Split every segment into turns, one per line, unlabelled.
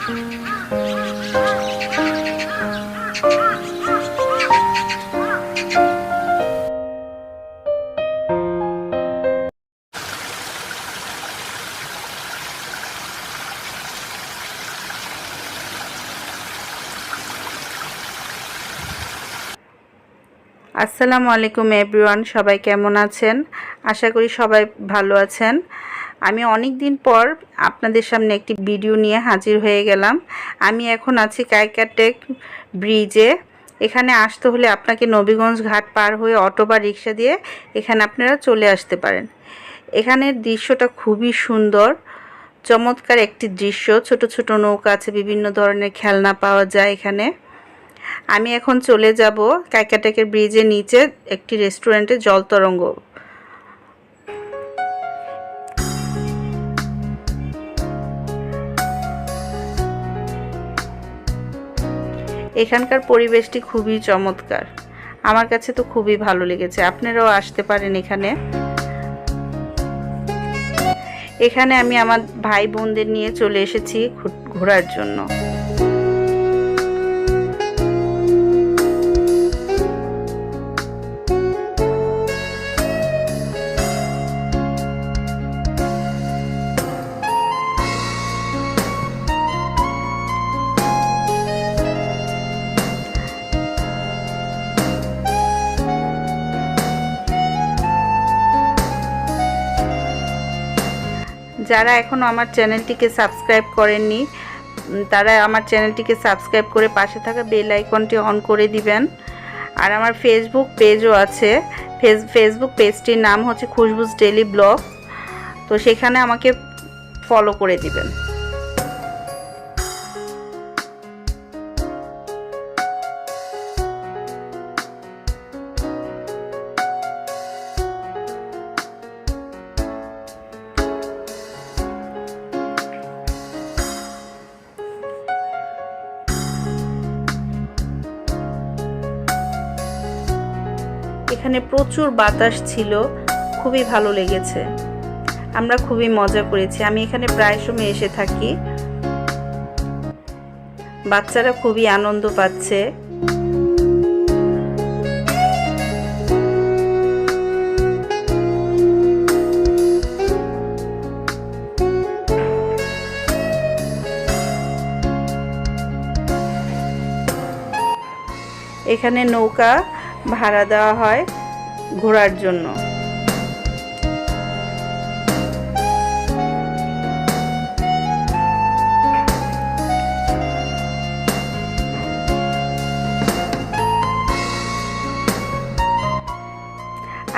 আসসালামু আলাইকুম এভরিওয়ান, সবাই কেমন আছেন? আশা করি সবাই ভালো আছেন। আমি অনেক দিন পর আপনাদের সামনে একটি ভিডিও নিয়ে হাজির হয়ে গেলাম। আমি এখন আছি কায়কাটেক ব্রিজে। এখানে আসতে হলে আপনাকে নবীগঞ্জ ঘাট পার হয়ে অটো বা রিক্সা দিয়ে এখানে আপনারা চলে আসতে পারেন। এখানের দৃশ্যটা খুবই সুন্দর, চমৎকার একটি দৃশ্য। ছোট ছোট নৌকা আছে, বিভিন্ন ধরনের খেলনা পাওয়া যায় এখানে। আমি এখন চলে যাব কায়কাটেকের ব্রিজের নিচে একটি রেস্টুরেন্টে, জলতরঙ্গ। এখানকার পরিবেশটি খুবই চমৎকার, আমার কাছে তো খুবই ভালো লেগেছে। আপনারাও আসতে পারেন এখানে। এখানে আমি আমার ভাই বোনদের নিয়ে চলে এসেছি ঘোরার জন্য। যারা এখনও আমার চ্যানেলটিকে সাবস্ক্রাইব করেননি, তারা আমার চ্যানেলটিকে সাবস্ক্রাইব করে পাশে থাকা বেল আইকনটি অন করে দিবেন। আর আমার ফেসবুক পেজও আছে। ফেসবুক পেজটির নাম হচ্ছে খুশবুজ ডেইলি ব্লগ। তো সেখানে আমাকে ফলো করে দিবেন। এখানে প্রচুর বাতাস ছিল, খুবই ভালো লেগেছে। আমরা খুবই মজা করেছি। আমি এখানে প্রায় সময় এসে থাকি। বাচ্চারা খুবই আনন্দ পাচ্ছে। এখানে নৌকা ভাড়া দেওয়া হয় ঘোরার জন্য।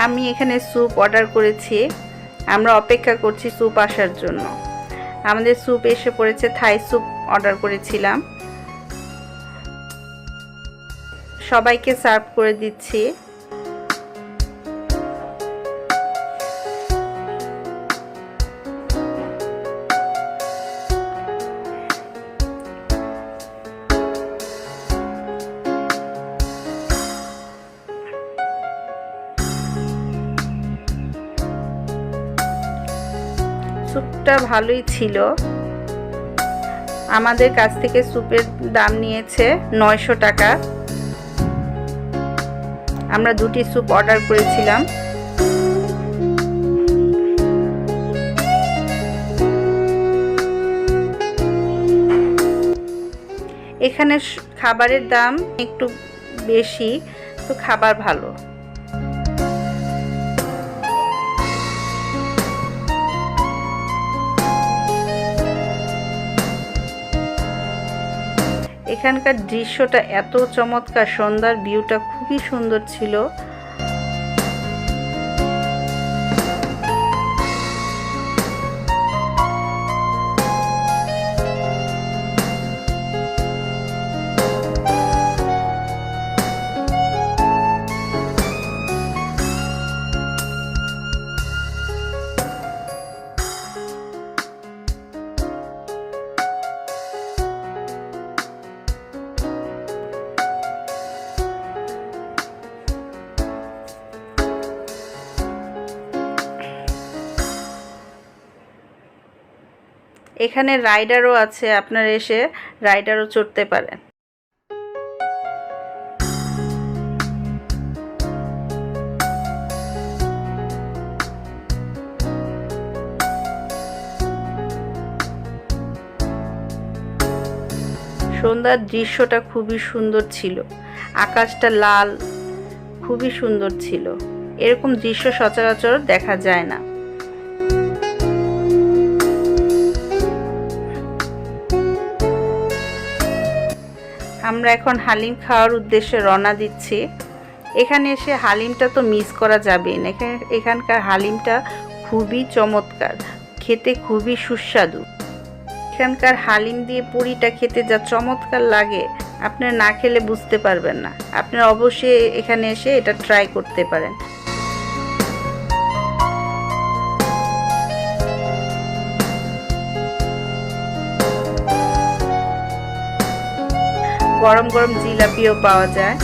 আমি এখানে স্যুপ অর্ডার করেছি। আমরা অপেক্ষা করছি স্যুপ আসার জন্য। আমাদের স্যুপ এসে পড়েছে। থাই স্যুপ অর্ডার করেছিলাম। সবাইকে সার্ভ করে দিচ্ছি। স্যুপটা ভালোই ছিল। আমাদের কাছ থেকে স্যুপের দাম নিয়েছে 900 টাকা। আমরা দুটি স্যুপ অর্ডার করেছিলাম। এখানে খাবারের দাম একটু বেশি, তো খাবার ভালো। এখানকার দৃশ্যটা এত চমৎকার, সন্ধ্যার ভিউটা খুবই সুন্দর ছিল। এখানে রাইডারও আছে, আপনারা এসে রাইডারও চড়তে পারেন। সন্ধ্যার দৃশ্যটা খুবই সুন্দর ছিল, আকাশটা লাল, খুবই সুন্দর ছিল। এরকম দৃশ্য সচরাচর দেখা যায় না। আমরা এখন হালিম খাওয়ার উদ্দেশ্যে রওনা দিচ্ছি। এখানে এসে হালিমটা তো মিস করা যাবেই না। এখানকার হালিমটা খুবই চমৎকার, খেতে খুবই সুস্বাদু। এখানকার হালিম দিয়ে পুরিটা খেতে যা চমৎকার লাগে, আপনারা না খেলে বুঝতে পারবেন না। আপনারা অবশ্যই এখানে এসে এটা ট্রাই করতে পারেন। গরম গরম জিলাপিও পাওয়া যায়।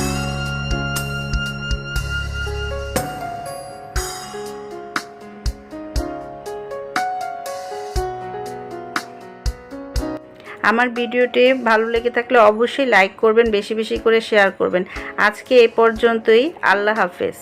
আমার ভিডিওটি ভালো লেগে থাকলে অবশ্যই লাইক করবেন, বেশি বেশি করে শেয়ার করবেন। আজকে এ পর্যন্তই। আল্লাহ হাফেজ।